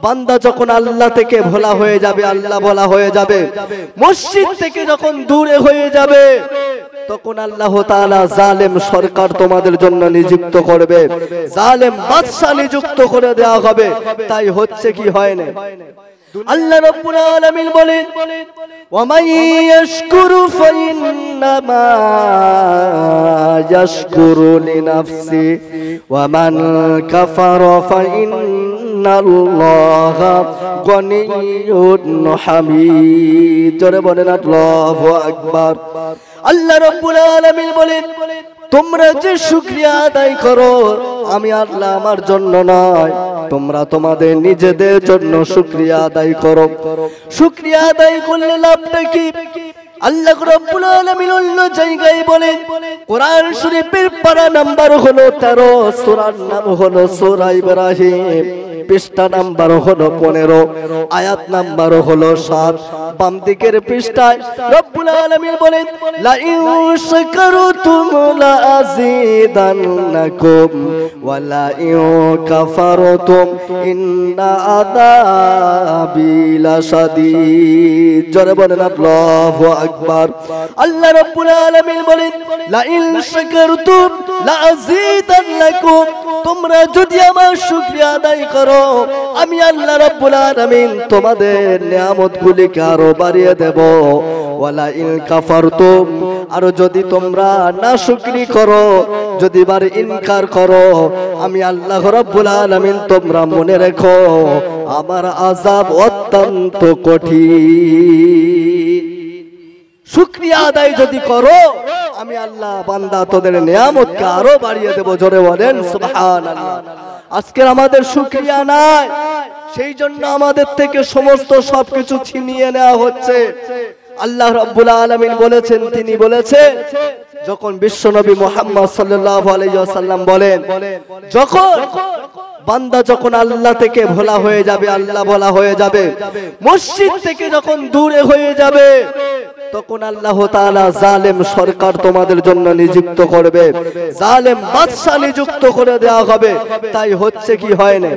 বান্দা যখন আল্লাহ থেকে ভোলা হয়ে যাবে, আল্লাহ ভোলা হয়ে যাবে, মসজিদ থেকে যখন দূরে হয়ে যাবে, তখন আল্লাহ তাআলা জালেম সরকার তোমাদের জন্য নিযুক্ত করবে, জালেম বাদশা নিযুক্ত করে দেওয়া হবে। তাই হচ্ছে কি হয় না? আল্লাহ রাব্বুল আলামিন বলেন, ওয়া মান ইয়াশকুরু ফাইন্নামা ইয়াশকুরু লিনাফসি ওয়া মান কাফারা ফাইন্নাল্লাহা গনিয়্যুন হামিদ। জোরে বলেন আল্লাহু আকবার। আল্লাহ রাব্বুল আলামিন বলেন, তোমরা যে শুকরিয়া আদায় করো, আমি আল্লাহ আমার জন্য নয়, তোমরা তোমাদের নিজেদের জন্য শুকরিয়া আদায় করো। শুকরিয়া আদায় করলে লাভটা কি? আল্লাহ রাব্বুল আলামিন অন্য জায়গায় বলেন, কোরআন শরীফের পারা নাম্বার হলো 13, সূরার নাম হলো সূরা ইব্রাহিম, পৃষ্ঠা নাম্বার হলো 15, আয়াত নাম্বার হলো 7। বাম দিকের পৃষ্ঠায় রব্বুল আলামিন বলেন, লা ইন শাকারতুম লা আযীদান্নাকুম ওয়া লা ইন কাফারতুম ইন্না আযাবি লাশাদীদ। জোরে বলেন আল্লাহু আকবার। আল্লাহ রাব্বুল আলামিন বলেন, লা ইন শাকারতুম লা আযীদান্নাকুম, তোমরা যদি আমার শুকরিয়া আদায় করো, আমি আল্লাহ রাব্বুল আলামিন তোমাদের নিয়ামতগুলিকে আরো বাড়িয়ে দেব। ওয়ালা ইন কাফারতুম, আর যদি তোমরা নাশুকরি করো, যদি বার ইনকার করো, আমি আল্লাহ রাব্বুল আলামিন তোমরা মনে রেখো আমার আযাব অত্যন্ত কঠিন। শুকরিয়া আদায় যদি করো, আমি আল্লাহ বান্দা তোদের নিয়ামতকে আরো বাড়িয়ে দেব। জোরে বলেন সুবহানাল্লাহ। আজকের আমাদের শুকরিয়া নাই, সেই জন্য আমাদের থেকে সমস্ত সবকিছু ছিনিয়ে নেওয়া হচ্ছে। আল্লাহ রাব্বুল আলামিন বলেছেন, তিনি বলেছেন, যখন বিশ্বনবী মুহাম্মদ সাল্লাল্লাহু আলাইহি ওয়াসাল্লাম বলেন, যখন বান্দা যখন আল্লাহ থেকে ভোলা হয়ে যাবে, আল্লাহ ভোলা হয়ে যাবে, মসজিদ থেকে যখন দূরে হয়ে যাবে, তখন আল্লাহ তাআলা জালেম সরকার তোমাদের জন্য নিযুক্ত করবে, জালেম বাদশা নিযুক্ত করে দেওয়া হবে। তাই হচ্ছে কি হয় না?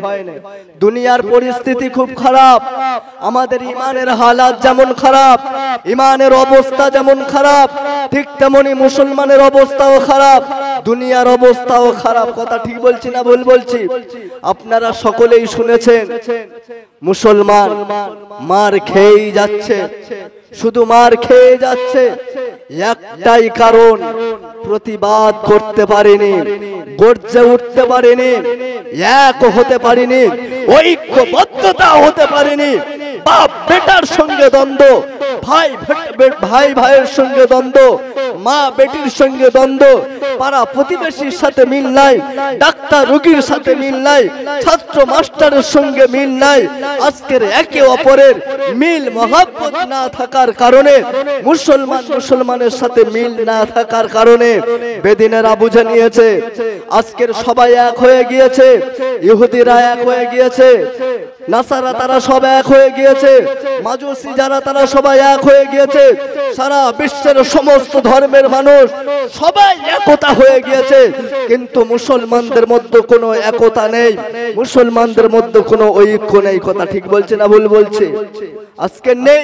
দুনিয়ার পরিস্থিতি খুব খারাপ, আমাদের ইমানের হালাত যেমন খারাপ, ইমানের অবস্থা যেমন খারাপ, ঠিক তেমনি মুসলমানের অবস্থাও খারাপ, দুনিয়ার অবস্থাও খারাপ। কথা ঠিক বলছি না ভুল বলছি? আপনারা সকলেই শুনেছেন, মুসলমান মার খেয়েই যাচ্ছে, শুধু মার খেয়ে যাচ্ছে। একটাই কারণ, প্রতিবাদ করতে পারেনি, গর্জে উঠতে পারেনি, এক হতে পারেনি, ঐক্যবদ্ধতা হতে পারেনি। বাপ বেটার সঙ্গে দ্বন্দ্ব, ভাই ভাইয়ের সঙ্গে দ্বন্দ্ব, মা বেটির সঙ্গে দ্বন্দ্ব, পাড়া প্রতিবেশীর সাথে মিল নাই, ডাক্তার রোগীর সাথে মিল নাই, ছাত্র মাস্টারের সঙ্গে মিল নাই। আজকের একে অপরের মিল মহব্বত না থাকার কারণে, মুসলমানের সাথে মিল না থাকার কারণে বেদিনেরা বুঝে নিয়েছে আজকের সবাই এক হয়ে গিয়েছে, ইহুদিরা এক হয়ে গিয়েছে, নাসারা তারা সব এক হয়ে গিয়েছে, মাজুসি যারা তারা সবাই এক হয়ে গিয়েছে, সারা বিশ্বের সমস্ত ধর্মের মানুষ সবাই একতা হয়ে গিয়েছে। কিন্তু মুসলমানদের মধ্যে কোনো একতা নেই, মুসলমানদের মধ্যে কোনো ঐক্য নেই। কথা ঠিক বলছে না ভুল বলছে? আজকে নেই,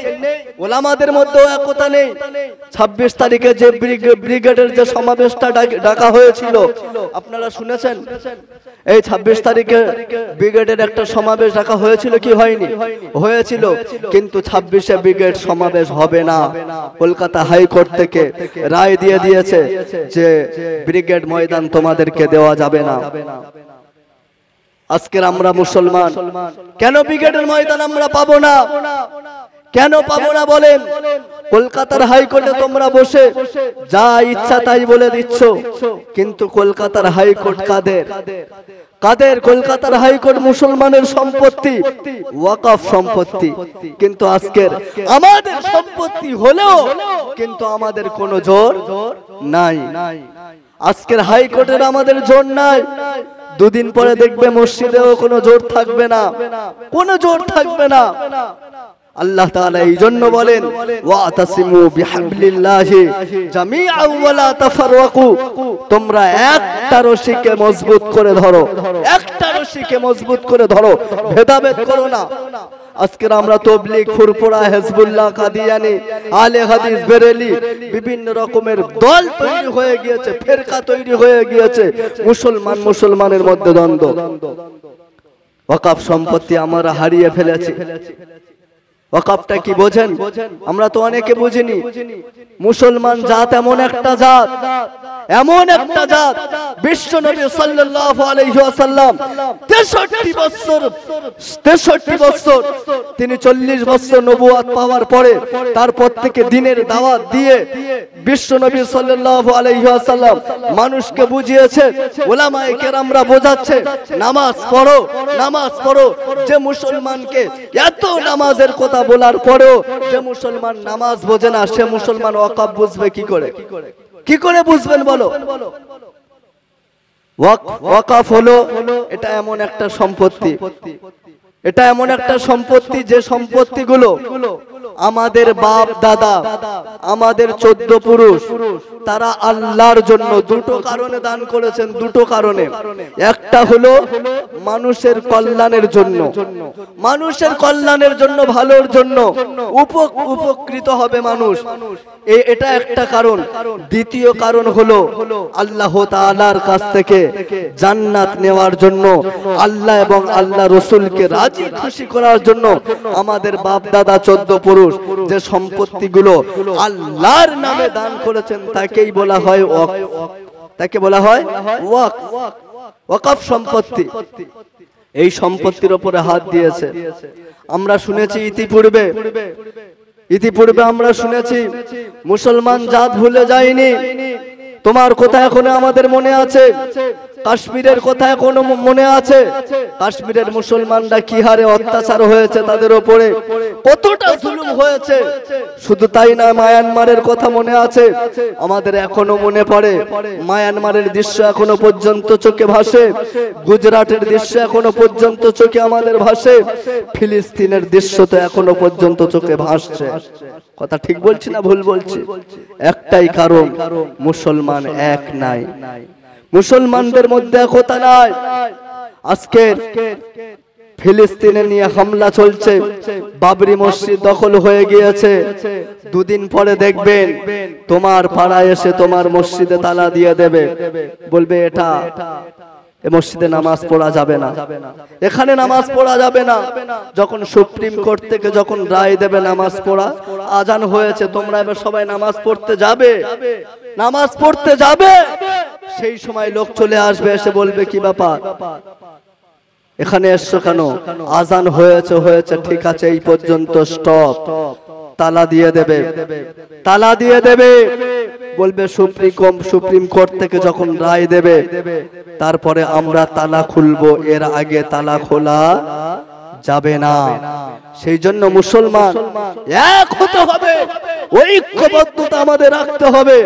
ওলামাদের মধ্যেও একতা নেই। 26 তারিখে যে ব্রিগেডের যে সমাবেশটা ডাকা হয়েছিল, আপনারা শুনেছেন? এই 26 তারিখে ব্রিগেডের একটা সমাবেশ ডাকা হয়েছিল কি হয়নি? হয়েছিল, কিন্তু 26-এ ব্রিগেড সমাবেশ হবে না। কলকাতা হাইকোর্ট থেকে রায় দিয়ে দিয়েছে যে ব্রিগেড ময়দান তোমাদেরকে দেওয়া যাবে না। আজকের আমরা মুসলমান, কেন ব্রিগেডের ময়দান আমরা পাবো না? কেন পাবো না বলেন? কলকাতার হাইকোর্টে তোমরা বসে যা ইচ্ছা তাই বলে দিচ্ছ, কিন্তু কলকাতার হাইকোর্ট কাদের? কাদের? কলকাতার হাইকোর্ট মুসলমানের সম্পত্তি, ওয়াকফ সম্পত্তি। কিন্তু আজকের আমাদের সম্পত্তি হলেও কিন্তু আমাদের কোনো জোর নাই। আজকের হাইকোর্টের আমাদের জোর নাই। দুদিন পরে দেখবে মসজিদেও কোনো জোর থাকবে না, কোনো জোর থাকবে না। আল্লাহ তাআলা এই জন্য বলেন ওয়াতাসিমু বিহাবলিল্লাহি জামিআন ওয়া লা তাফাররাকু, তোমরা একটা রশিকে মজবুত করে ধরো, একটা রশিকে মজবুত করে ধরো, ভেদাভেদ করো না। আজকে আমরা তবলিগ, ফুরফুরা, হিজবুল্লাহ, কাদিয়ানি, আলে হাদিস, বেরেলি বিভিন্ন রকমের দল তৈরি হয়ে গিয়েছে, ফেরকা তৈরি হয়ে গিয়েছে, মুসলমানের মধ্যে দ্বন্দ্ব। ওয়াকফ সম্পত্তি আমরা হারিয়ে ফেলেছি। ওয়াকফটা কি বোঝেন? আমরা তো অনেকে বুঝিনি। মুসলমান জাত এমন একটা জাত, এমন একটা জাত, বিশ্ব নবী সাল্লাল্লাহু আলাইহি ওয়াসাল্লাম 63 বছর তিনি 40 বছর নবুয়ত পাওয়ার পরে তারপর থেকে দিনের দাওয়াত দিয়ে বিশ্ব নবী সাল্লাল্লাহু আলাইহি ওয়াসাল্লাম মানুষকে বুঝিয়েছে, উলামায়ে কেরামরা বোঝাচ্ছে নামাজ পড়ো, নামাজ পড়ো। যে মুসলমানকে এত নামাজের কথা বলার পরেও যে মুসলমান নামাজ বোঝে না, সে মুসলমান ওয়াকফ বুঝবে কি করে? কি করে বুঝবেন বলো? ওয়াকফ হলো এটা এমন একটা সম্পত্তি, এটা এমন একটা সম্পত্তি যে সম্পত্তিগুলো আমাদের বাপ দাদা, আমাদের 14 পুরুষ তারা আল্লাহর জন্য দুটো কারণে দান করেছেন। দুটো কারণে, একটা হলো মানুষের কল্যাণের জন্য, মানুষের কল্যাণের জন্য, ভালোর জন্য, উপকৃত হবে মানুষ, এটা একটা কারণ। দ্বিতীয় কারণ হলো আল্লাহ তাআলার কাছ থেকে জান্নাত নেওয়ার জন্য, আল্লাহ এবং আল্লাহ রসুলকে রাজি খুশি করার জন্য আমাদের বাপ দাদা 14 পুরুষ যে সম্পত্তিগুলো আল্লাহর নামে দান করেছেন তাকেই বলা হয় ওয়াকফ, তাকে বলা হয় ওয়াকফ, ওয়াকফ সম্পত্তি। এই সম্পত্তির উপরে হাত দিয়েছে। আমরা শুনেছি ইতিপূর্বে আমরা শুনেছি মুসলমান জাত ভুলে যায়নি। তোমার কথা এখনো আমাদের মনে আছে, কাশ্মীরের কথা এখনো মনে আছে। কাশ্মীরের মুসলমানরা কি হারে অত্যাচার হয়েছে তাদের উপরে, কতটা জুলুম হয়েছে। শুধু তাই না, মায়ানমারের কথা মনে আছে আমাদের, এখনো মনে পড়ে। মায়ানমারের দৃশ্য এখনো পর্যন্ত চোখে ভাসে, গুজরাটের দৃশ্য এখনো পর্যন্ত চোখে আমাদের ভাসে, ফিলিস্তিনের দৃশ্য তো এখনো পর্যন্ত চোখে ভাসছে। কথা ঠিক বলছি না ভুল বলছি? একটাই কারণ, মুসলমান এক নাই, মুসলমানদের মধ্যে একতা নাই। আজকে ফিলিস্তিনে নিয়ে হামলা চলছে, বাবরি মসজিদ দখল হয়ে গিয়েছে। দুদিন পরে দেখবেন তোমার পাড়ায় এসে তোমার মসজিদে তালা দিয়ে দেবে, বলবে এটা এ মসজিদে নামাজ পড়া যাবে না, এখানে নামাজ পড়া যাবে না। যখন সুপ্রিম কোর্ট থেকে যখন রায় দেবে নামাজ পড়া, আজান হয়েছে, তোমরা এবার সবাই নামাজ পড়তে যাবে, নামাজ পড়তে যাবে, সেই সময় লোক চলে আসবে, এসে বলবে কি ব্যাপার, এখানে এসছো কেন? আজান হয়েছে ঠিক আছে, এই পর্যন্ত স্টপ। তালা দিয়ে দেবে, তালা দিয়ে দেবে, বলবে সুপ্রিম কোর্ট থেকে যখন রায় দেবে তারপরে আমরা তালা খুলবো, এর আগে তালা খোলা যাবে না। সেই জন্য মুসলমান এক হতে হবে, ঐক্যবদ্ধতা আমাদের রাখতে হবে।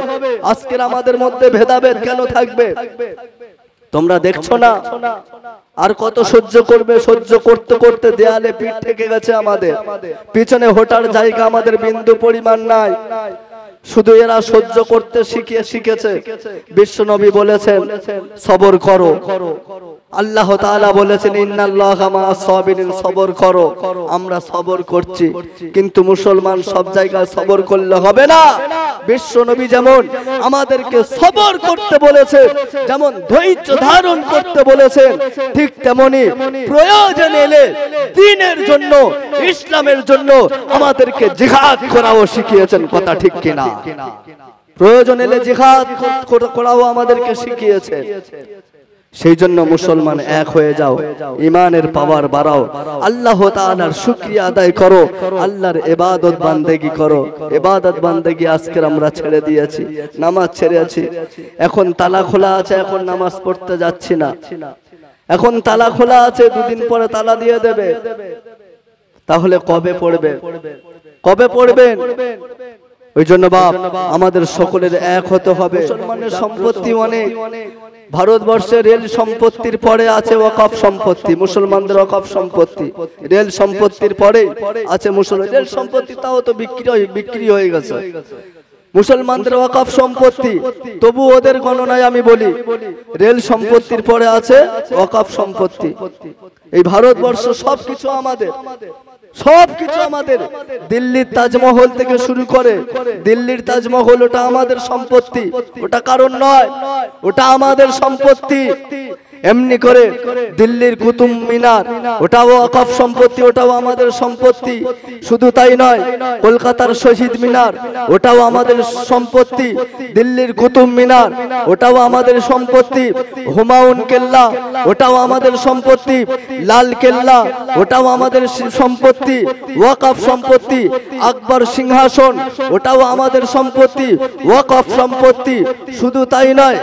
আজকের আমাদের মধ্যে ভেদাভেদ কেন থাকবে? তোমরা দেখছো না আর কত সহ্য করবে? সহ্য করতে করতে দেয়ালে পিঠ থেকে গেছে আমাদের, পিছনে হোটার জায়গা আমাদের বিন্দু পরিমাণ নাই। শুধু এরা সহ্য করতে শিখেছে। বিশ্ব নবী বলেছেন সবর করো, আল্লাহ তাআলা বলেছেন ইন্নাল্লাহা মা'আস সাবিরিন, সবর করো। আমরা সবর করছি, কিন্তু মুসলমান সব জায়গায় সবর করলে হবে না। বিশ্ব নবী যেমন আমাদেরকে সবর করতে বলেছে, যেমন ধৈর্য ধারণ করতে বলেছেন, ঠিক তেমনি প্রয়োজন এলে দ্বীনের জন্য, ইসলামের জন্য আমাদেরকে জিহাদ করাও শিখিয়েছেন। কথা ঠিক কিনা? প্রয়োজন এলে জিহাদ করাও আমাদেরকে শিখিয়েছে। সেই জন্য মুসলমান এক হয়ে যাও, ইমানের পাওয়ার বাড়াও, আল্লাহ তাআলার শুকরিয়া আদায় করো, আল্লাহর ইবাদত বান্দেগি করো। ইবাদত বান্দেগি আজকে আমরা ছেড়ে দিয়েছি, নামাজ ছেড়েছি। এখন তালা খোলা আছে, এখন নামাজ পড়তে যাচ্ছি না। এখন তালা খোলা আছে, দুদিন পরে তালা দিয়ে দেবে। তাহলে কবে পড়বে? কবে পড়বেন? ওই জন্য বাপ আমাদের সকলের এক হতে হবে। মুসলমানের সম্পত্তি অনেক, ভারতবর্ষে রেল সম্পত্তির পরে আছে ওয়াকফ সম্পত্তি, মুসলমানদের ওয়াকফ সম্পত্তি। রেল সম্পত্তির পরে আছে মুসলমান রেল সম্পত্তি, তাও তো বিক্রি হয়ে গেছে। মুসলমানদের ওয়াকফ সম্পত্তি, তবু ওদের গণনায় আমি বলি রেল সম্পত্তির পরে আছে ওয়াকফ সম্পত্তি। এই ভারতবর্ষ সবকিছু আমাদের, সবকিছু আমাদের। দিল্লির তাজমহল থেকে শুরু করে, দিল্লির তাজমহল ওটা আমাদের সম্পত্তি, ওটা কারণ নয়, ওটা আমাদের সম্পত্তি। এমনি করে দিল্লির কুতুব মিনার ওটাও ওয়াকফ সম্পত্তি, ওটাও আমাদের সম্পত্তি। শুধু তাই নয়, কলকাতার শহীদ মিনার ওটাও আমাদের সম্পত্তি। দিল্লির কুতুব মিনার ওটাও আমাদের সম্পত্তি। হুমায়ুন কেল্লা ওটাও আমাদের সম্পত্তি। লাল কেল্লা ওটাও আমাদের সম্পত্তি, ওয়াকফ সম্পত্তি। আকবর সিংহাসন ওটাও আমাদের সম্পত্তি, ওয়াকফ সম্পত্তি। শুধু তাই নয়,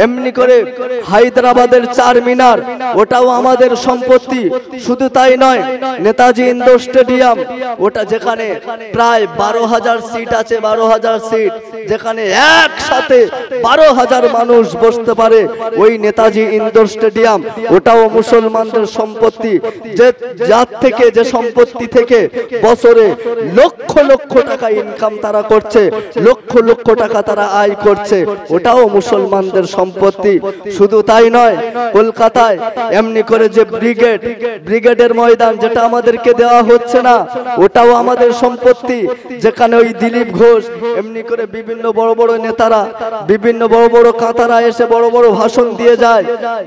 এমনি করে হায়দ্রাবাদের চারমিনার ওটাও আমাদের সম্পত্তি। শুধু তাই নয়, নেতাজি ইন্ডোর স্টেডিয়াম ওটা যেখানে প্রায় 12,000 সিট আছে, 12,000 সিট, যেখানে একসাথে 12,000 মানুষ বসতে পারে, ওই নেতাজি ইন্ডোর স্টেডিয়াম ওটাও মুসলমানদের সম্পত্তি। যার থেকে, যে সম্পত্তি থেকে বছরে লক্ষ লক্ষ টাকা ইনকাম তারা করছে, লক্ষ লক্ষ টাকা তারা আয় করছে, ওটাও মুসলমানদের সম্পত্তি। শুধু তাই নয়, কলকাতায় এমনি করে যে ব্রিগেডের ময়দান যেটা আমাদেরকে দেওয়া হচ্ছে না, ওটাও আমাদের সম্পত্তি। যেখানে ওই দিলীপ ঘোষ এমনি করে বিভিন্ন বড় বড় নেতারা, বিভিন্ন বড় বড় কাতারা এসে বড় বড় ভাষণ দিয়ে যায়,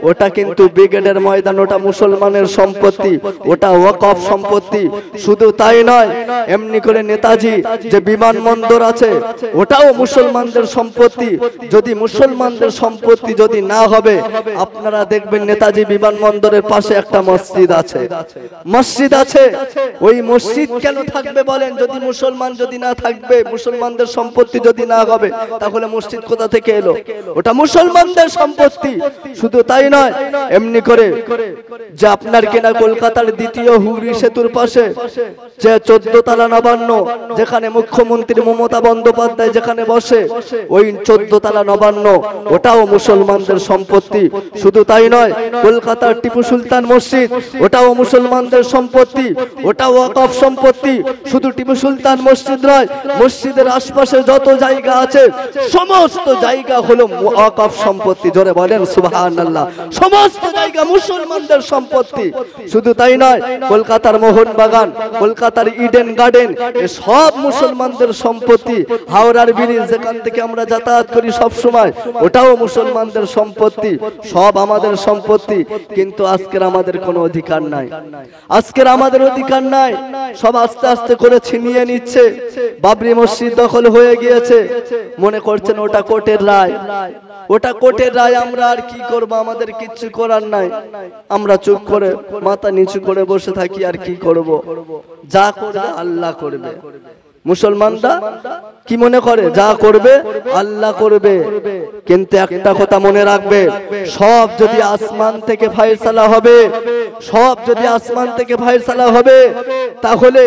ওটা কিন্তু ব্রিগেডের ময়দান, ওটা মুসলমানের সম্পত্তি, ওটা ওয়াকফ সম্পত্তি। শুধু তাই নয়, এমনি করে নেতাজি যে বিমানবন্দর আছে ওটাও মুসলমানদের সম্পত্তি। যদি মুসলমানদের সম্পত্তি যদি না হবে, আপনারা দেখবেন নেতাজি বিমানবন্দরের পাশে একটা মসজিদ আছে, মসজিদ আছে। ওই মসজিদ কেন থাকবে বলেন? যদি মুসলমান যদি না থাকবে, মুসলমানদের সম্পত্তি যদি না হবে, তাহলে মসজিদ কোথা থেকে এলো? ওটা মুসলমানদের সম্পত্তি। শুধু তাই নয়, এমনি করে যে আপনার কিনা কলকাতার দ্বিতীয় হুগলি সেতুর পাশে যে 14 তলা নবান্ন, যেখানে মুখ্যমন্ত্রী মমতা বন্দ্যোপাধ্যায় যেখানে বসে, ওই 14 তলা নবান্ন ওটাও মুসলমানদের সম্পত্তি। শুধু তাই নয়, কলকাতার টিপু সুলতান মসজিদ ওটাও মুসলমানদের সম্পত্তি, ওটাও ওয়াকফ সম্পত্তি। শুধু টিপু সুলতান মসজিদ নয়, মসজিদের আশপাশে যত জায়গা আছে সমস্ত জায়গা হলো ওয়াকফ সম্পত্তি। জোরে বলেন সুবহানাল্লাহ। সমস্ত জায়গা মুসলমানদের সম্পত্তি। শুধু তাই নয়, কলকাতার মোহনবাগান, কলকাতার ইডেন গার্ডেন, সব মুসলমানদের সম্পত্তি। হাওড়ার ব্রিজ যেখান থেকে আমরা যাতায়াত করি সব সময়, ওটাও মুসলমানদের সম্পত্তি। সব আমাদের সম্পত্তি। কিন্তু আজকের আমাদের কোনো অধিকার নাই, আজকের আমাদের অধিকার নাই। সব আস্তে আস্তে করে ছিনিয়ে নিচ্ছে। বাবরি মসজিদ দখল হয়ে গিয়েছে, মনে করছেন ওটা কোর্টের রায়, ওটা কোর্টের রায়। আমরা আর কি করব? আমাদের কিচ্ছু করার নাই। আমরা চুপ করে মাথা নিচু করে বসে থাকি। আর কি করব? যা করবে আল্লাহ করবে। মুসলমানরা কি মনে করে? যা করবে আল্লাহ করবে। কিন্তু একটা কথা মনে রাখবে, সব যদি আসমান থেকে ফয়সালা হবে, সব যদি আসমান থেকে ফয়সালা হবে, তাহলে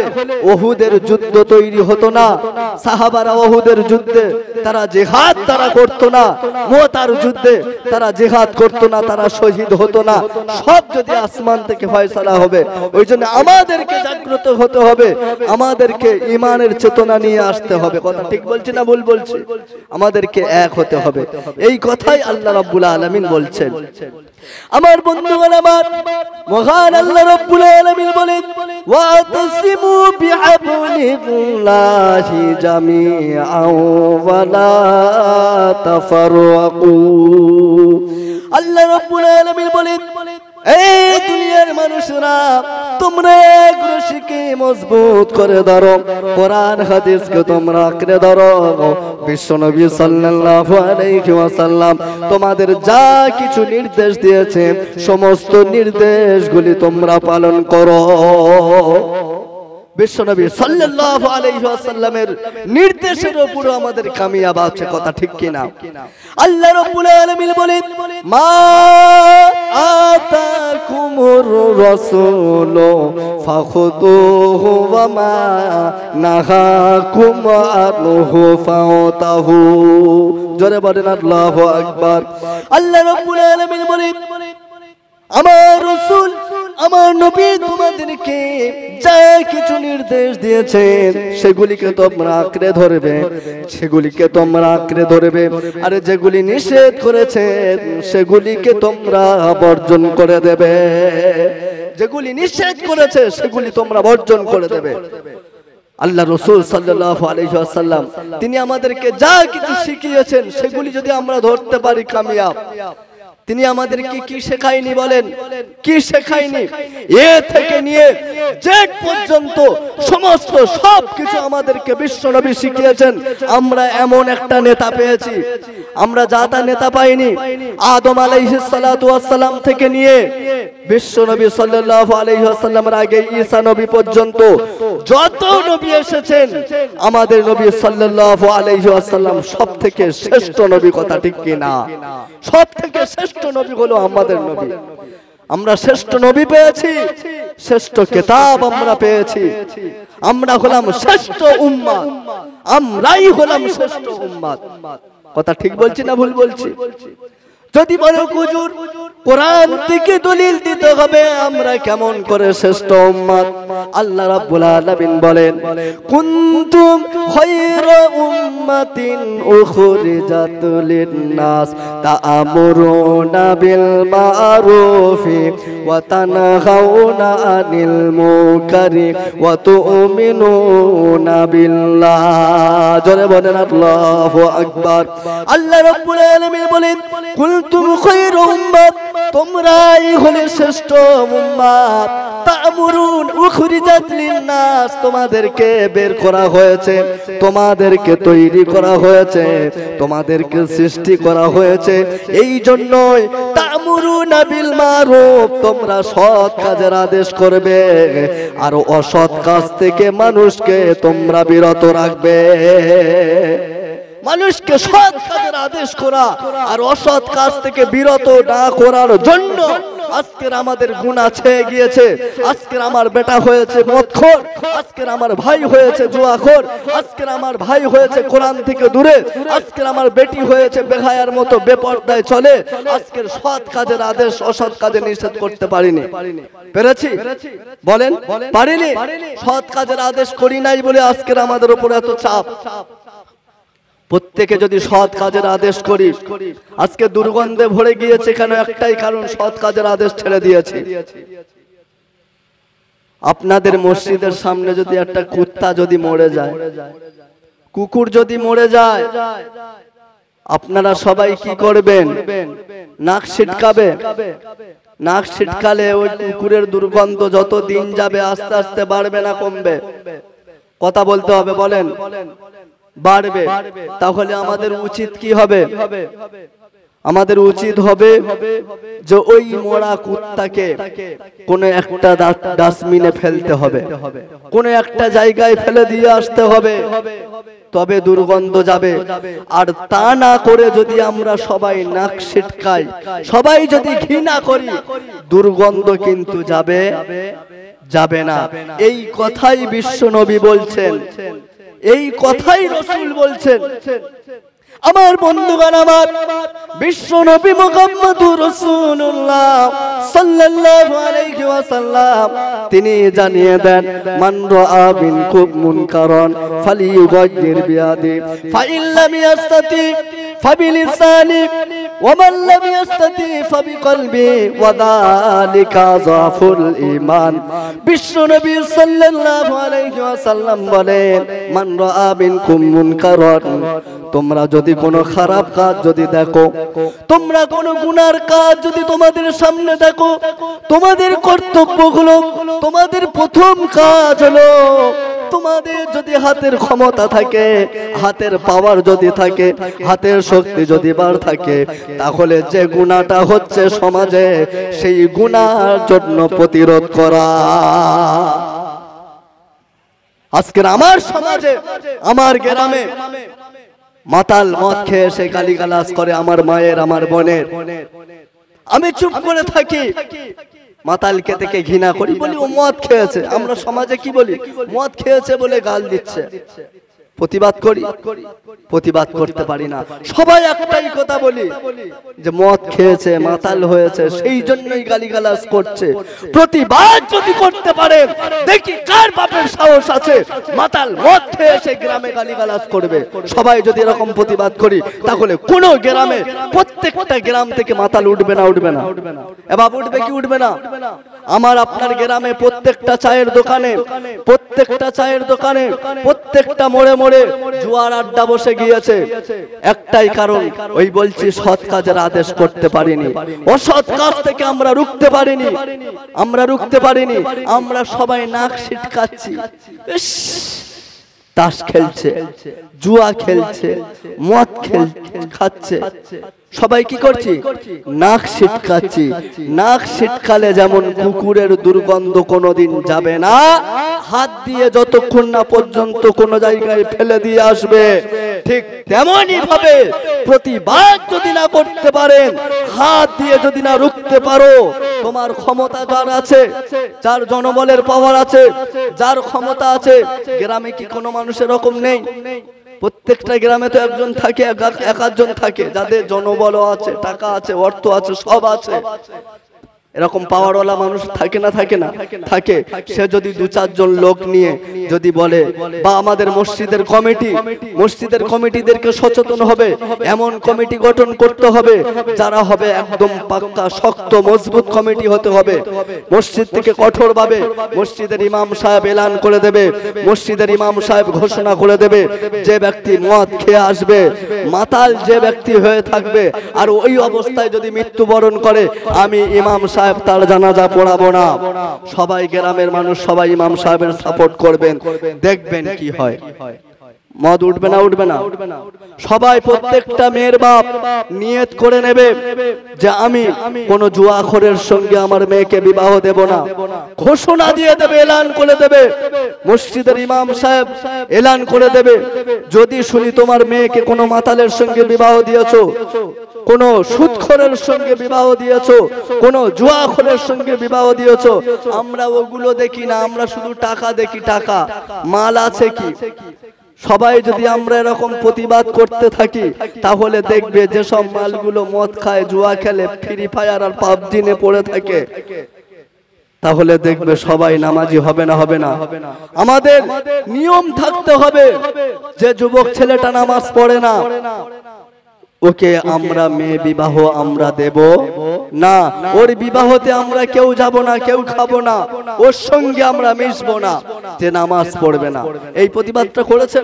ওহুদের যুদ্ধ তৈরি হতো না। সাহাবারা ওহুদের যুদ্ধে তারা জিহাদ তারা করতো না, মুতার যুদ্ধে তারা জিহাদ করতো না, তারা শহীদ হতো না। সব যদি আসমান থেকে ফয়সালা হবে, ওই জন্য আমাদেরকে জাগ্রত হতে হবে, আমাদেরকে ঈমানের চেতনা নিয়ে আসতে হবে। কথা ঠিক বলছি না ভুল বলছি? আমাদেরকে এক হতে হবে। এই কথাই আল্লাহ রাব্বুল আলামিন বলছেন। আমার বন্ধুগণ, আমার মহান আল্লাহ রাব্বুল আলামিন বলেন, ওয়াতাসিমু বিহাবলিল্লাহি জামিআন ওয়া লা তাফাররাকু। আল্লাহ রাব্বুল আলামিন বলেন, এই দুনিয়ার মানুষরা, তোমরা এক রশিকে মজবুত করে ধরো, কোরআন হাদিসকে তোমরা আঁকড়ে ধরো। বিশ্বনবী সাল্লাল্লাহু আলাইহি ওয়াসাল্লাম তোমাদের যা কিছু নির্দেশ দিয়েছে, সমস্ত নির্দেশগুলি তোমরা পালন করো। বিশ্বনবী সাল্লাল্লাহু আলাইহি ওয়াসাল্লামের নির্দেশের উপর আমাদের কামিয়াব আছে, কথা ঠিক কি না? আল্লাহ রাব্বুল আলামিন বলেন, মা আতাকুমুর রাসূলু ফাখুযুহু ওয়া মা নাহাকুম আনহু ফাতাহু। জোরে বলেন আল্লাহু আকবার। আল্লাহ রাব্বুল আলামিন বলেন, আমার রাসূল আমার নবী তোমাদেরকে যা কিছু নির্দেশ দিয়েছেন সেগুলিকে তোমরা আঁকড়ে ধরবে, সেগুলিকে তোমরা আঁকড়ে ধরবে, আর যেগুলি নিষেধ করেছেন সেগুলিকে তোমরা বর্জন করে দেবে। যেগুলি নিষেধ করেছে সেগুলি তোমরা বর্জন করে দেবে। আল্লাহ রাসূল সাল্লাল্লাহু আলাইহি ওয়াসাল্লাম তিনি আমাদেরকে যা কিছু শিখিয়েছেন সেগুলি যদি আমরা ধরতে পারি কামিয়াব। তিনি আমাদেরকে কি শেখায়নি বলেন? কি শেখায়নি? এ থেকে নিয়ে জেড পর্যন্ত সমস্ত সবকিছু আমাদেরকে বিশ্বনবী শিখিয়েছেন। আমরা এমন একটা নেতা পেয়েছি, আমরা জাতা নেতা পাইনি। আদম আলাইহিস সালাতু ওয়াস সালাম থেকে নিয়ে বিশ্বনবী সাল্লাল্লাহু আলাইহি ওয়াসাল্লামের আগে ঈসা নবী পর্যন্ত যত নবী এসেছেন, আমাদের নবী সাল্লাল্লাহু আলাইহি ওয়াসাল্লাম সবথেকে শ্রেষ্ঠ নবী, কথা ঠিক কি না? সবথেকে শ্রেষ্ঠ নবী হলো আমাদের নবী। আমরা শ্রেষ্ঠ নবী পেয়েছি, শ্রেষ্ঠ কিতাব আমরা পেয়েছি, আমরা হলাম শ্রেষ্ঠ উম্মত, আমরাই হলাম শ্রেষ্ঠ উম্মত। কথা ঠিক বলছি না ভুল বলছি? যদি বলো হুজুর কোরআন থেকে দলিল দিতে হবে আমরা কেমন করে শ্রেষ্ঠ উম্মত, আল্লাহ রাব্বুল আলামিন বলেন, কুনতুম খায়রা উম্মাতিন উখরিজাত লিন-নাস তা'মুরুনা বিল মা'রুফি ওয়া তানহাউনা আনিল মুনকারি ওয়া তু'মিনুনা বিল্লাহ। জোরে বলেন আল্লাহু আকবার। আল্লাহ রাব্বুল আলামিন বলেন, কুনতুম খায়রা উম্মাত, তোমরাই হলে শ্রেষ্ঠ উম্মত। তা'মুরুন উখরিজাত লিন-নাস, তোমাদেরকে বের করা হয়েছে, তোমাদেরকে তৈরি করা হয়েছে, তোমাদেরকে সৃষ্টি করা হয়েছে এই জন্যই তা'মুরুনা বিল মা'রুফ, তোমরা সৎ কাজের আদেশ করবে আর অসৎ কাজ থেকে মানুষকে তোমরা বিরত রাখবে। মানুষকে সৎ কাজের আদেশ করা আর অসৎ কাজ থেকে বিরত না করার জন্য আজকের আমাদের গুনাহ ছেয়ে গিয়েছে। আজকের আমার বেটা হয়েছে মদখোর, আজকের আমার ভাই হয়েছে জুয়াখোর, আজকের আমার ভাই হয়েছে কোরআন থেকে দূরে, আজকের আমার বেটি হয়েছে বেহায়ার মতো বেপরদায় চলে। আজকের সৎ কাজের আদেশ অসৎ কাজে নিষেধ করতে পারিনি। পেরেছি? বলেন পারিনি? সৎ কাজের আদেশ করি নাই বলে আজকের আমাদের উপর এত চাপ। প্রত্যেকে যদি সৎ কাজের আদেশ করি, আজকে দুর্গন্ধে ভরে গিয়েছে কেন? একটাই কারণ, সৎ কাজের আদেশ ছেড়ে দিয়েছি। আপনাদের মসজিদের সামনে যদি একটা কুত্তা যদি মরে যায়, কুকুর যদি মরে যায়, আপনারা সবাই কি করবেন? নাক ছিটকাবে। নাক ছিটকালে ওই কুকুরের দুর্গন্ধ যত দিন যাবে আস্তে আস্তে বাড়বে না কমবে? কথা বলতে হবে, বলেন। বাড়বে। তাহলে আমাদের উচিত কি হবে? আমাদের উচিত হবে যে ওই মরা কুত্তাকে কোন একটা ডাস্টবিনে ফেলতে হবে, কোন একটা জায়গায় ফেলে দিয়ে আসতে হবে, তবে দুর্গন্ধ যাবে। আর তা না করে যদি আমরা সবাই নাক ছিটকাই, সবাই যদি ঘৃণা করি, দুর্গন্ধ কিন্তু যাবে না। এই কথাই বিশ্বনবী বলছেন, এই কথাই রাসূল বলছেন। আমার বন্ধুগণ, আমার বিশ্বনবী মুহাম্মদুর রাসূলুল্লাহ সাল্লাল্লাহু আলাইহি ওয়াসাল্লাম তিনি জানিয়ে দেন, মান রাআ মিনকুম মুনকারান ফালিয়ুগাইয়ির বিয়াদি ফাইন লাম ইয়াস্তাতি ফাবিলিসানি ওয়া মান লাম ইয়াস্তাতি ফাবিকলবি ওয়া যালিকা যাফুল ঈমান। বিশ্বনবী সাল্লাল্লাহু আলাইহি ওয়াসাল্লাম বলেন, মান রাআ মিনকুম মুনকারান, তোমরা যদি কোনো খারাপ কাজ যদি দেখো, তোমরা কোনো গুনার কাজ যদি তোমাদের সামনে দেখো, তোমাদের কর্তব্য হলো, তোমাদের প্রথম কাজ হলো, তোমাদের যদি হাতের ক্ষমতা থাকে, হাতের পাওয়ার যদি থাকে, হাতের শক্তি যদি বার থাকে, তাহলে যে গুনাহটা হচ্ছে সমাজে সেই গুনার জন্য প্রতিরোধ করা। আজকের আমার সমাজে, আমার গ্রামে মাতাল মদ খেয়ে এসে গালিগালাজ করে আমার মায়ের, আমার বোনের। আমি চুপ করে থাকি, মাতালকে থেকে ঘৃণা করি, বলি ও মদ খেয়েছে। আমরা সমাজে কি বলি? মদ খেয়েছে বলে গাল দিচ্ছে। প্রতিবাদ করি, প্রতিবাদ করতে পারি না। সবাই একটাই কথা বলি যে মদ খেয়েছে, মাতাল হয়েছে, সেই জন্যই গালিগালাজ করছে। প্রতিবাদ যদি করতে পারেন, দেখি কার বাপের সাহস আছে মাতাল মদ খেয়ে এসে গ্রামে গালিগালাজ করবে। সবাই যদি এরকম প্রতিবাদ করি, তাহলে কোন গ্রামে, প্রত্যেকটা গ্রাম থেকে মাতাল উঠবে না? উঠবে না? এবার উঠবে কি উঠবে না? আমার আপনার গ্রামে প্রত্যেকটা চায়ের দোকানে, প্রত্যেকটা চায়ের দোকানে, প্রত্যেকটা মোড়ে মোড়ে জুয়ার আড্ডা বসে গিয়েছে। একটাই কারণ, ওই বলছি সৎ কাজের আদেশ করতে পারিনি, অসৎ কাজ থেকে আমরা রুখতে পারিনি, আমরা রুখতে পারিনি। আমরা সবাই নাক ছিটকাচ্ছি, তাস খেলছে, জুয়া খেলছে, মদ খাচ্ছে, সবাই কি করছি? নাক ছিটকাচ্ছি। নাক ছিটকালে যেমন কুকুরের দুর্গন্ধ কোনোদিন যাবে না, হাত দিয়ে যতক্ষণ না পর্যন্ত কোন জায়গায় ফেলে দিয়ে আসবে, ঠিক তেমনই ভাবে প্রতিবাদ যদি না করতে পারেন, হাত দিয়ে যদি না রুখতে পারো, তোমার ক্ষমতা যার আছে, যার জনবলের পাওয়ার আছে, যার ক্ষমতা আছে, গ্রামে কি কোনো মানুষের রকম নেই? প্রত্যেকটা গ্রামে তো একজন থাকে, এক আধজন থাকে যাদের জনবল আছে, টাকা আছে, অর্থ আছে, সব আছে। এরকম পাওয়ারওয়ালা মানুষ থাকে না? থাকে না? থাকে। সে যদি দু চারজন লোক নিয়ে যদি বলে, বা আমাদের মসজিদের কমিটি, মসজিদের কমিটিদেরকে সচেতন হবে, এমন কমিটি গঠন করতে হবে যারা হবে একদম পাক্কা শক্ত মজবুত কমিটি হতে হবে। মসজিদ থেকে কঠোরভাবে মসজিদের ইমাম সাহেব এলান করে দেবে, মসজিদের ইমাম সাহেব ঘোষণা করে দেবে, যে ব্যক্তি মদ খেয়ে আসবে, মাতাল যে ব্যক্তি হয়ে থাকবে, আর ওই অবস্থায় যদি মৃত্যুবরণ করে, আমি ইমাম সাহেব তার জানাজা পড়াবো না। সবাই গ্রামের মানুষ সবাই ইমাম সাহেবের সাপোর্ট করবেন, দেখবেন কি হয়। মদ উঠবে না? উঠবে না? সবাই, প্রত্যেকটা মেয়ের বাপ নিয়ত করে নেবে যে আমি কোন জুয়াখোরের সঙ্গে আমার মেয়েকে বিবাহ দেব না। ঘোষণা দিয়ে দেবে, এলান করে দেবে, মসজিদের ইমাম সাহেব এলান করে দেবে, যদি শুনি তোমার মেয়েকে কোনো মাতালের সঙ্গে বিবাহ দিয়েছো, কোন সুদখোরের সঙ্গে বিবাহ দিয়েছো, কোন জুয়াখোরের সঙ্গে বিবাহ দিয়েছো, আমরা ওগুলো দেখি না, আমরা শুধু টাকা দেখি, টাকা মাল আছে কি। সবাই যদি আমরা এরকম প্রতিবাদ করতে থাকি, তাহলে দেখবে যে সব মালগুলো মদ খায়, জুয়া খেলে, ফ্রি ফায়ার আর পাবজি নিয়ে পড়ে থাকে, তাহলে দেখবে সবাই নামাজি হবে না? হবে না? আমাদের নিয়ম থাকতে হবে যে যুবক ছেলেটা নামাজ পড়ে না, ওকে আমরা মেয়ে বিবাহ আমরা দেব না, ওর বিবাহতে আমরা কেউ যাব না, কেউ খাবো না, ওর সঙ্গে আমরা মিশবো না, যে নামাজ পড়বে না। এই প্রতিবাদটা করেছেন?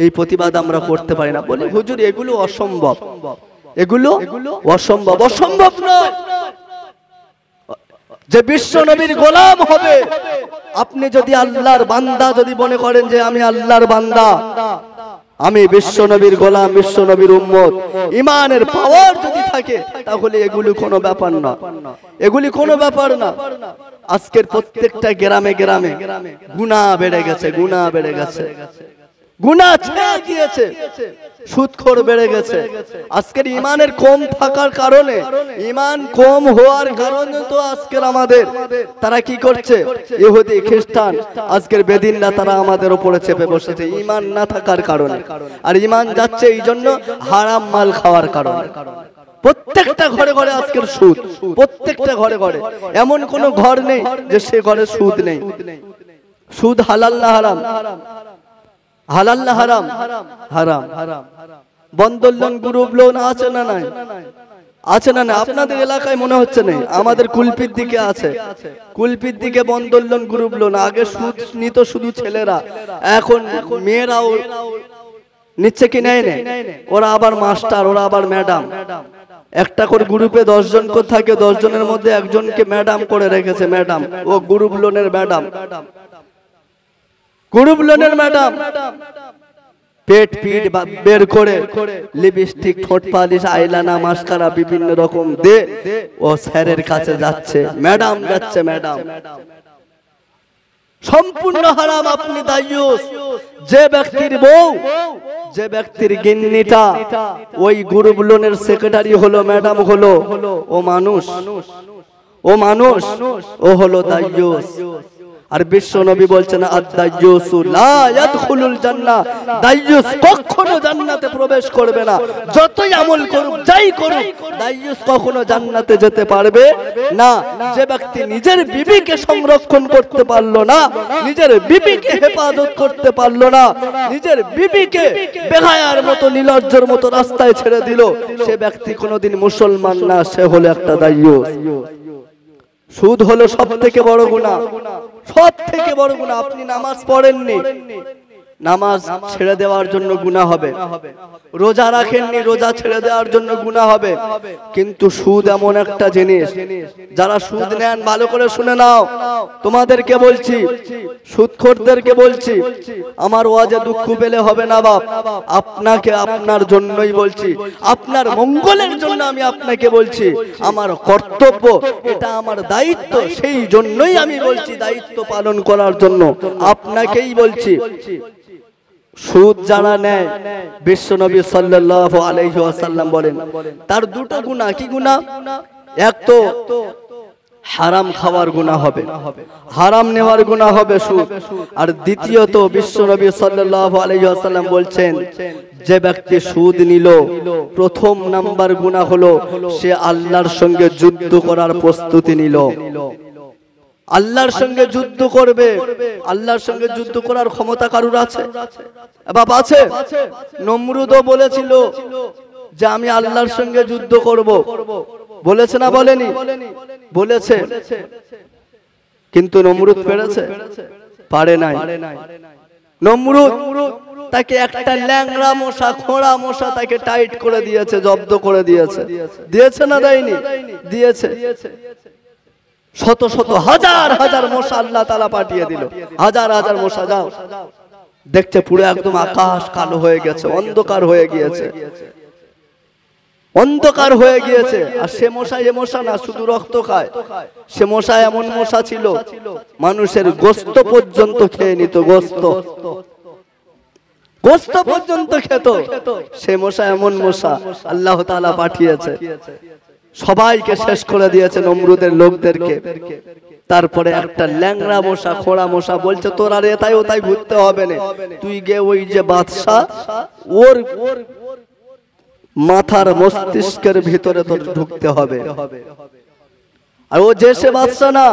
এই প্রতিবাদ আমরা করতে পারি না, বলি হুজুর এগুলো অসম্ভব, এগুলো অসম্ভব। অসম্ভব নয় যে বিশ্ব নবীর গোলাম হবে। আপনি যদি আল্লাহর বান্দা যদি মনে করেন যে আমি আল্লাহর বান্দা, আমি বিশ্ব নবীর গোলাম, বিশ্ব নবীর উম্মত, ইমানের পাওয়ার যদি থাকে, তাহলে এগুলি কোনো ব্যাপার না, এগুলি কোনো ব্যাপার না। আজকের প্রত্যেকটা গ্রামে গ্রামে গুনাহ বেড়ে গেছে, গুনাহ বেড়ে গেছে, গুনাহ ছেয়ে গিয়েছে, সুদখোর বেড়ে গেছে। আজকের ইমানের কম থাকার কারণে, ইমান কম হওয়ার কারণে তো আজকের আমাদের, তারা কি করছে, ইহুদি খ্রিস্টান আজকের বেদিনরা তারা আমাদের উপরে চেপে বসেছে ইমান না থাকার কারণে। আর ইমান যাচ্ছে এই জন্য হারাম মাল খাওয়ার কারণে। প্রত্যেকটা ঘরে ঘরে আজকের সুদ, প্রত্যেকটা ঘরে ঘরে, এমন কোন ঘর নেই যে সে ঘরে সুদ নেই। সুদ হালাল না হারাম? হালাল না হারাম? হারাম। বন্ধন লোন, গ্রুপ লোন আছে না নাই? আছে না? না, আপনাদের এলাকায় মনে হচ্ছে নেই, আমাদের কুলপির দিকে আছে। কুলপির দিকে বন্ধন লোন, গ্রুপ লোন। আগে সুদ নিত শুধু ছেলেরা, এখন মেয়েরাও নিচ্ছে কি নেয়? ওরা আবার মাস্টার, ওরা আবার ম্যাডাম। একটা করে গ্রুপে 10 জন করে থাকে, 10 জনের মধ্যে একজনকে ম্যাডাম করে রেখেছে, ম্যাডাম, ও গ্রুপ লোনের ম্যাডাম, গ্রুপ লোনের ম্যাডাম। পেট পিট বের করে লিপস্টিক, ঠোঁট পালিশ, আইলানা, মাস্কারা বিভিন্ন রকম দে ও স্যারের কাছে যাচ্ছে, ম্যাডাম যাচ্ছে, ম্যাডাম। সম্পূর্ণ হারাম। আপনি দায়ুস। যে ব্যক্তির বউ, যে ব্যক্তির গিন্নিটা ওই গ্রুপ লোনের সেক্রেটারি হলো, ম্যাডাম হলো, ও মানুষ, ও মানুষ, ও হলো দায়ুস। আর বিশ্ব নবী বলছেন আদ-দায়্যুসু লা ইয়াদখুলুল জান্নাহ, দায়্যুস কখনো জান্নাতে প্রবেশ করবে না। যতই আমল করুক, যাই করুক, দায়্যুস কখনো জান্নাতে যেতে পারবে না। যে ব্যক্তি নিজের বিবিকে সংরক্ষণ করতে পারলো না, নিজের বিবিকে হেফাজত করতে পারলো না, নিজের বিবিকে বেহায়ার মতো, নির্লজ্জের মতো রাস্তায় ছেড়ে দিল, সে ব্যক্তি কোনোদিন মুসলমান না, সে হলো একটা দায়্যুস। সুদ হলো সব থেকে বড় গুনাহ, সব থেকে বড় গুনাহ। আপনি নামাজ পড়েননি, নামাজ ছেড়ে দেওয়ার জন্য গুনাহ হবে। রোজা রাখেননি, রোজা ছেড়ে দেওয়ার জন্য গুনাহ হবে। কিন্তু সুদ এমন একটা জিনিস, যারা সুদ নেন ভালো করে শুনে নাও, তোমাদেরকে বলছি, সুদখোরদেরকে বলছি, আমার ওয়াজে দুঃখ পেলে হবে না বাপ, আপনাকে আপনার জন্যই বলছি, আপনার মঙ্গলের জন্য আমি আপনাকে বলছি। আমার কর্তব্য, এটা আমার দায়িত্ব, সেই জন্যই আমি বলছি, দায়িত্ব পালন করার জন্য আপনাকেই বলছি। সুদ যারা নেয়, বিশ্বনবী সাল্লাল্লাহু আলাইহি ওয়াসাল্লাম বলেন তার দুটো গুনাহ। কি গুনাহ? এক তো হারাম খাওয়ার গুনাহ হবে, হারাম নেওয়ার গুনাহ হবে সুদ। আর দ্বিতীয়ত বিশ্বনবী সাল্লাল্লাহু আলাইহি ওয়াসাল্লাম বলছেন, যে ব্যক্তি সুদ নিল, প্রথম নাম্বার গুনাহ হলো সে আল্লাহর সঙ্গে যুদ্ধ করার প্রস্তুতি নিল। আল্লাহর সঙ্গে যুদ্ধ করবে। আল্লাহর সঙ্গে যুদ্ধ করার ক্ষমতা কারুর আছে? বাপ আছে? নমরুদও বলেছিল যে আমি আল্লাহর সঙ্গে যুদ্ধ করব, বলেছে না বলেনি? বলেছে। কিন্তু নমরুদ পেরেছে? পারে নাই। নমরুদ তাকে একটা ল্যাংড়া মশা, খোঁড়া মশা তাকে টাইট করে দিয়েছে, জব্দ করে দিয়েছে। দিয়েছে না দেয়নি? দিয়েছে। শত শত হাজার হাজার মশা আল্লাহ তাআলা পাঠিয়ে দিল, হাজার হাজার মশা। যাও দেখছে পুরো একদম আকাশ কালো হয়ে গেছে, অন্ধকার হয়ে গিয়েছে, অন্ধকার হয়ে গিয়েছে। আর সে মশা এ মশা না, শুধু রক্ত খায়। সে মশা এমন মশা ছিল, মানুষের গোশত পর্যন্ত খেয়ে নিত, গোশত পর্যন্ত খেত। সে মশা এমন মশা আল্লাহ তাআলা পাঠিয়েছে, সবাইকে শেষ করে দিয়েছে, নমরুদের লোকদেরকে। তারপরে একটা ল্যাংড়া মশা, খোঁড়া মশা বলছে, তোর আর এটাই ওটাই ঘুরতে হবে না, তুই গে ওই যে বাদশা, ওর মাথার মস্তিষ্কের ভিতরে তোর ঢুকতে হবে। আর ও যে সে বাদশা না,